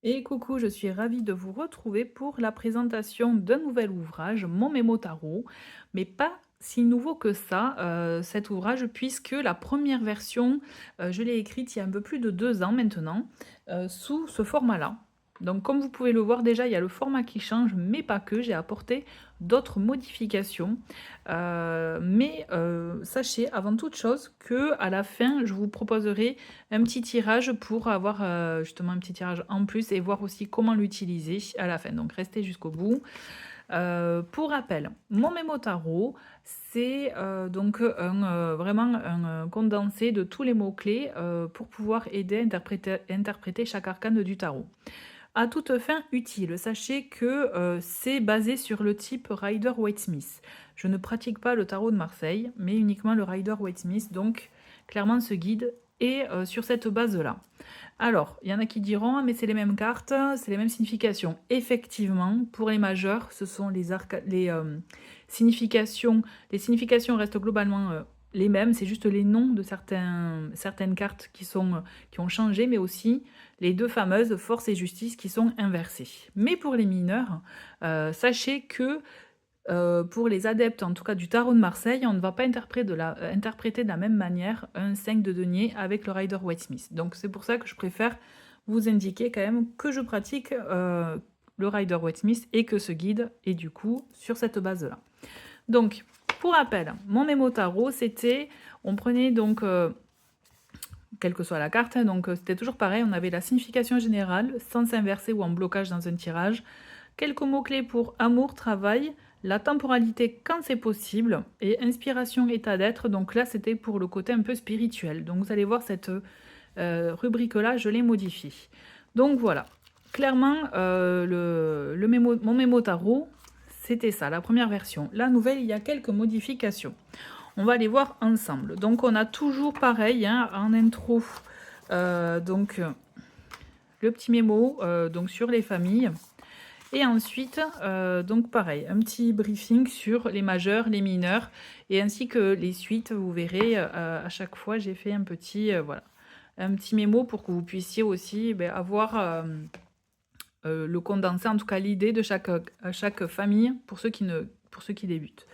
Et coucou, je suis ravie de vous retrouver pour la présentation d'un nouvel ouvrage, Mon Mémo Tarot, mais pas si nouveau que ça, cet ouvrage, puisque la première version, je l'ai écrite il y a un peu plus de 2 ans maintenant, sous ce format-là. Donc comme vous pouvez le voir déjà, il y a le format qui change, mais pas que, j'ai apporté d'autres modifications. Mais sachez avant toute chose que à la fin, je vous proposerai un petit tirage pour avoir justement un petit tirage en plus et voir aussi comment l'utiliser à la fin. Donc restez jusqu'au bout. Pour rappel, mon mémo tarot, c'est donc vraiment un condensé de tous les mots-clés pour pouvoir aider à interpréter chaque arcane du tarot. À toute fin utile, sachez que c'est basé sur le type Rider-Waite-Smith. Je ne pratique pas le tarot de Marseille, mais uniquement le Rider-Waite-Smith, donc clairement ce guide est sur cette base-là. Alors, il y en a qui diront, ah, mais c'est les mêmes cartes, c'est les mêmes significations. Effectivement, pour les majeurs, ce sont significations. Les significations restent globalement les mêmes, c'est juste les noms de certaines cartes qui ont changé, mais aussi les deux fameuses force et justice qui sont inversées. Mais pour les mineurs, sachez que pour les adeptes, en tout cas du tarot de Marseille, on ne va pas interpréter de la même manière un 5 de denier avec le Rider-Waite-Smith. Donc c'est pour ça que je préfère vous indiquer quand même que je pratique le Rider-Waite-Smith et que ce guide est du coup sur cette base-là. Donc, pour rappel, mon mémo tarot, c'était, on prenait donc, quelle que soit la carte, hein, donc c'était toujours pareil, on avait la signification générale, sens inversé ou en blocage dans un tirage, quelques mots-clés pour amour, travail, la temporalité quand c'est possible, et inspiration, état d'être. Donc là, c'était pour le côté un peu spirituel. Donc vous allez voir, cette rubrique-là, je l'ai modifiée. Donc voilà, clairement, mon mémo tarot, c'était ça, la première version. La nouvelle, il y a quelques modifications. On va les voir ensemble. Donc on a toujours pareil, hein, en intro, le petit mémo donc sur les familles. Et ensuite, donc pareil, un petit briefing sur les majeurs, les mineurs, et ainsi que les suites. Vous verrez, à chaque fois, j'ai fait voilà, un petit mémo pour que vous puissiez aussi avoir le condensé, en tout cas l'idée de chaque famille pour ceux qui débutent.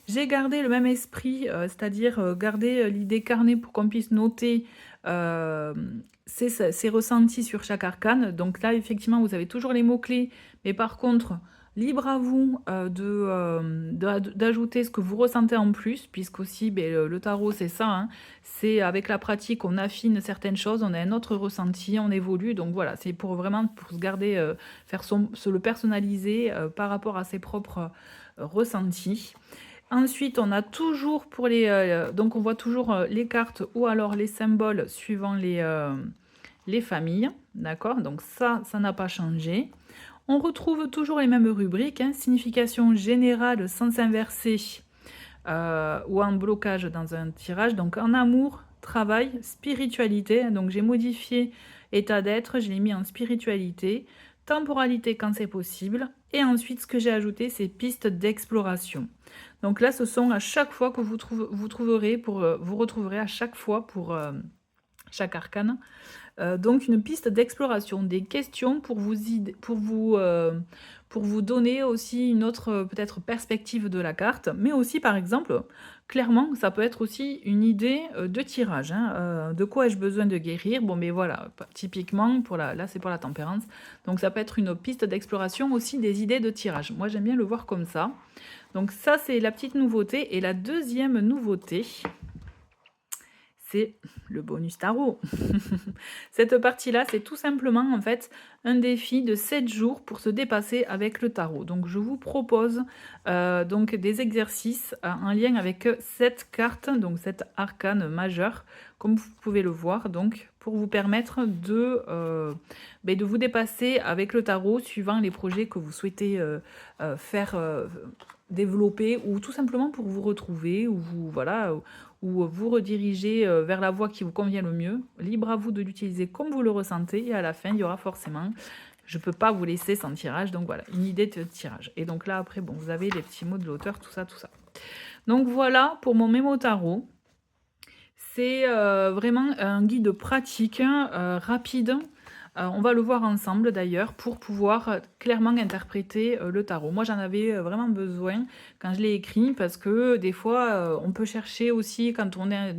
J'ai gardé le même esprit, c'est-à-dire garder l'idée carnet pour qu'on puisse noter euh, ses ressentis sur chaque arcane. Donc là, effectivement, vous avez toujours les mots-clés, mais par contre, libre à vous d'ajouter ce que vous ressentez en plus, puisqu'aussi, le tarot, c'est ça, hein, c'est avec la pratique, on affine certaines choses, on a un autre ressenti, on évolue. Donc voilà, c'est pour vraiment pour se garder, se le personnaliser par rapport à ses propres ressentis. Ensuite, on a toujours pour donc on voit toujours les cartes ou alors les symboles suivant les familles, d'accord? Donc ça n'a pas changé. On retrouve toujours les mêmes rubriques, hein, signification générale, sens inversé ou en blocage dans un tirage. Donc en amour, travail, spiritualité. Donc j'ai modifié état d'être, je l'ai mis en spiritualité, temporalité quand c'est possible. Et ensuite, ce que j'ai ajouté, c'est pistes d'exploration. Donc là, ce sont à chaque fois que vous trouverez vous retrouverez à chaque fois pour chaque arcane. Donc une piste d'exploration, des questions pour vous donner aussi une autre peut-être perspective de la carte, mais aussi par exemple, clairement, ça peut être aussi une idée de tirage, hein, de quoi ai-je besoin de guérir? Bon, mais voilà, typiquement, là c'est pour la tempérance, donc ça peut être une piste d'exploration aussi des idées de tirage. Moi j'aime bien le voir comme ça. Donc ça c'est la petite nouveauté, et la deuxième nouveauté, c'est le bonus tarot. Cette partie-là, c'est tout simplement en fait un défi de 7 jours pour se dépasser avec le tarot. Donc je vous propose donc des exercices en lien avec cette carte, donc cette arcane majeure, comme vous pouvez le voir, donc pour vous permettre de vous dépasser avec le tarot suivant les projets que vous souhaitez faire développer, ou tout simplement pour vous retrouver, ou vous rediriger vers la voie qui vous convient le mieux. Libre à vous de l'utiliser comme vous le ressentez, et à la fin, il y aura forcément, je ne peux pas vous laisser sans tirage, donc voilà, une idée de tirage. Et donc là, après, bon, vous avez les petits mots de l'auteur, tout ça, tout ça. Donc voilà pour mon mémo tarot. C'est vraiment un guide pratique, hein, rapide, On va le voir ensemble d'ailleurs pour pouvoir clairement interpréter le tarot. Moi j'en avais vraiment besoin quand je l'ai écrit parce que des fois on peut chercher aussi quand on est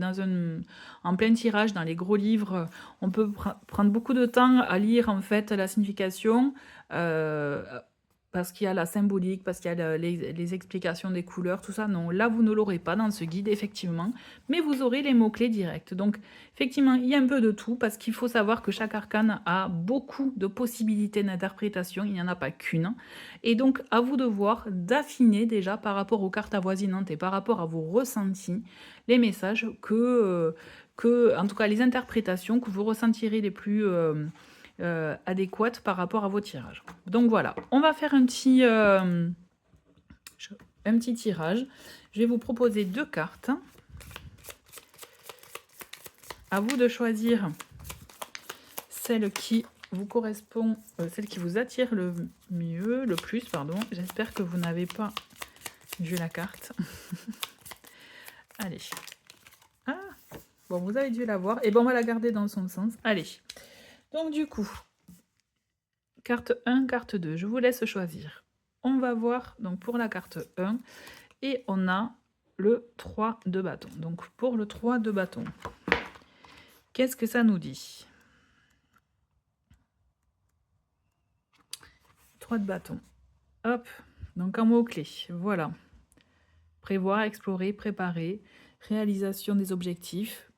en plein tirage dans les gros livres, on peut prendre beaucoup de temps à lire en fait la signification. euh, Parce qu'il y a la symbolique, parce qu'il y a les explications des couleurs, tout ça. Non, là, vous ne l'aurez pas dans ce guide, effectivement. Mais vous aurez les mots-clés directs. Donc, effectivement, il y a un peu de tout, parce qu'il faut savoir que chaque arcane a beaucoup de possibilités d'interprétation. Il n'y en a pas qu'une. Et donc, à vous de voir, d'affiner déjà par rapport aux cartes avoisinantes et par rapport à vos ressentis, les messages en tout cas, les interprétations que vous ressentirez les plus adéquates par rapport à vos tirages. Donc voilà, on va faire un petit tirage. Je vais vous proposer 2 cartes. À vous de choisir celle qui vous correspond, celle qui vous attire le mieux, le plus, pardon. J'espère que vous n'avez pas vu la carte. Allez. Ah, bon, vous avez dû la voir. Et bon, on va la garder dans son sens. Allez. Donc du coup, carte 1, carte 2, je vous laisse choisir. On va voir donc pour la carte 1 et on a le 3 de bâton. Donc pour le 3 de bâton, qu'est-ce que ça nous dit? 3 de bâton. Hop, donc un mot-clé, voilà. Prévoir, explorer, préparer, réalisation des objectifs,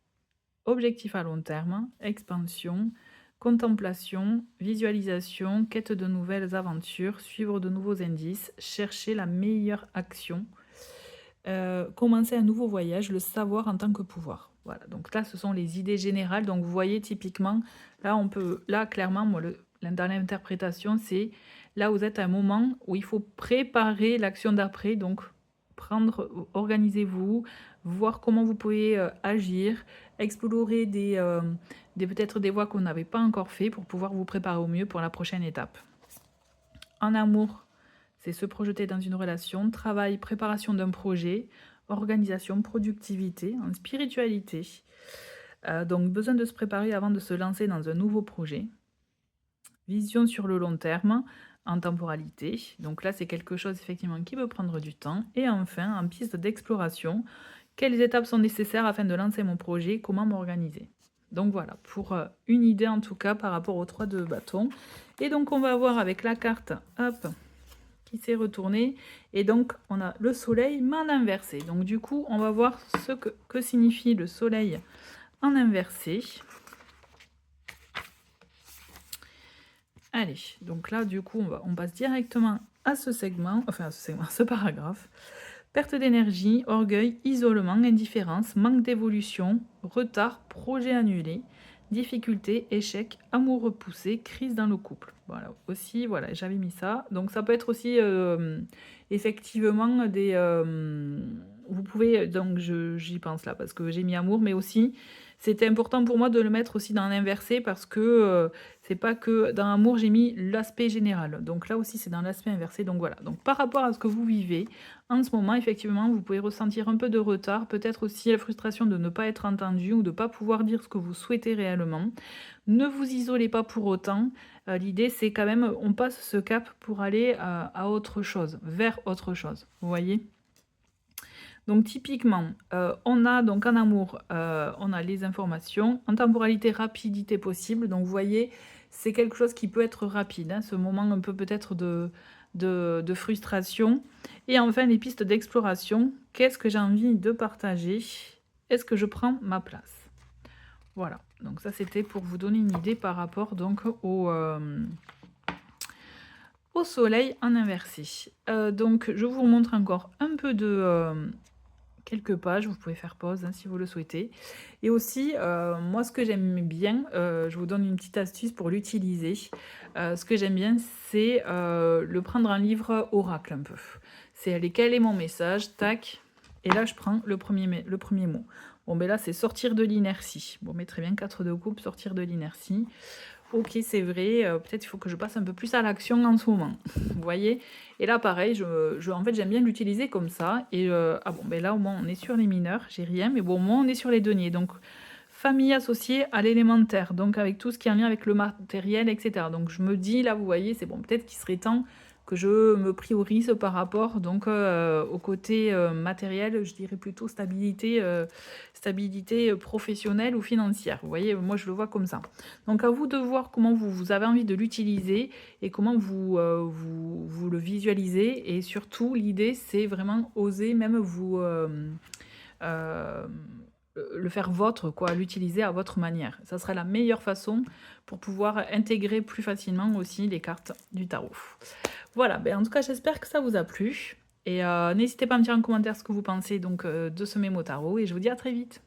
objectifs à long terme, expansion, contemplation, visualisation, quête de nouvelles aventures, suivre de nouveaux indices, chercher la meilleure action, commencer un nouveau voyage, le savoir en tant que pouvoir. Voilà, donc là, ce sont les idées générales. Donc vous voyez, typiquement, là, clairement, moi, dans l'interprétation, c'est là où vous êtes à un moment où il faut préparer l'action d'après. Donc, organisez-vous, voir comment vous pouvez agir, explorer peut-être des voies qu'on n'avait pas encore fait pour pouvoir vous préparer au mieux pour la prochaine étape. En amour, c'est se projeter dans une relation, travail, préparation d'un projet, organisation, productivité, en spiritualité. Donc besoin de se préparer avant de se lancer dans un nouveau projet. Vision sur le long terme, en temporalité. Donc là, c'est quelque chose effectivement qui peut prendre du temps. Et enfin, en piste d'exploration, quelles étapes sont nécessaires afin de lancer mon projet, comment m'organiser. Donc voilà, pour une idée en tout cas par rapport aux 3 de bâton. Et donc on va voir avec la carte, hop, qui s'est retournée. Et donc on a le soleil, mais en inversé. Donc du coup, on va voir ce que signifie le soleil en inversé. Allez, donc là, du coup, on passe directement à ce segment, enfin à ce paragraphe. Perte d'énergie, orgueil, isolement, indifférence, manque d'évolution, retard, projet annulé, difficulté, échec, amour repoussé, crise dans le couple. Voilà, aussi, voilà, j'avais mis ça. Donc ça peut être aussi effectivement des... vous pouvez, donc j'y pense là parce que j'ai mis amour, mais aussi c'était important pour moi de le mettre aussi dans l'inversé parce que c'est pas que dans amour j'ai mis l'aspect général. Donc là aussi c'est dans l'aspect inversé. Donc voilà. Donc par rapport à ce que vous vivez en ce moment, effectivement, vous pouvez ressentir un peu de retard, peut-être aussi la frustration de ne pas être entendu ou de ne pas pouvoir dire ce que vous souhaitez réellement. Ne vous isolez pas pour autant. L'idée c'est quand même on passe ce cap pour aller à autre chose, vers autre chose. Vous voyez ? Donc typiquement, on a donc en amour, on a les informations, en temporalité, rapidité possible. Donc vous voyez, c'est quelque chose qui peut être rapide, hein, ce moment un peu peut-être de frustration. Et enfin, les pistes d'exploration. Qu'est-ce que j'ai envie de partager? Est-ce que je prends ma place? Voilà, donc ça c'était pour vous donner une idée par rapport donc au soleil en inversé. Donc je vous montre encore un peu de... quelques pages, vous pouvez faire pause hein, si vous le souhaitez. Et aussi, moi ce que j'aime bien, je vous donne une petite astuce pour l'utiliser. Ce que j'aime bien, c'est le prendre un livre oracle un peu. C'est aller quel est mon message, tac, et là je prends le premier mot. Bon ben là c'est sortir de l'inertie. Bon mais très bien, 4 de coupe, sortir de l'inertie. Ok, c'est vrai, peut-être il faut que je passe un peu plus à l'action en ce moment. Vous voyez? Et là, pareil, en fait, j'aime bien l'utiliser comme ça. Et ah bon, ben là, au moins, on est sur les mineurs, j'ai rien. Mais bon, au moins, on est sur les deniers. Donc, famille associée à l'élémentaire, donc avec tout ce qui est en lien avec le matériel, etc. Donc je me dis, là, vous voyez, c'est bon, peut-être qu'il serait temps que je me priorise par rapport donc au côté matériel, je dirais plutôt stabilité professionnelle ou financière. Vous voyez, moi je le vois comme ça. Donc à vous de voir comment vous avez envie de l'utiliser et comment vous le visualisez. Et surtout, l'idée, c'est vraiment oser même euh, le faire vôtre, quoi, l'utiliser à votre manière. Ça sera la meilleure façon pour pouvoir intégrer plus facilement aussi les cartes du tarot. Voilà, ben en tout cas, j'espère que ça vous a plu. Et n'hésitez pas à me dire en commentaire ce que vous pensez donc de ce mémo tarot. Et je vous dis à très vite.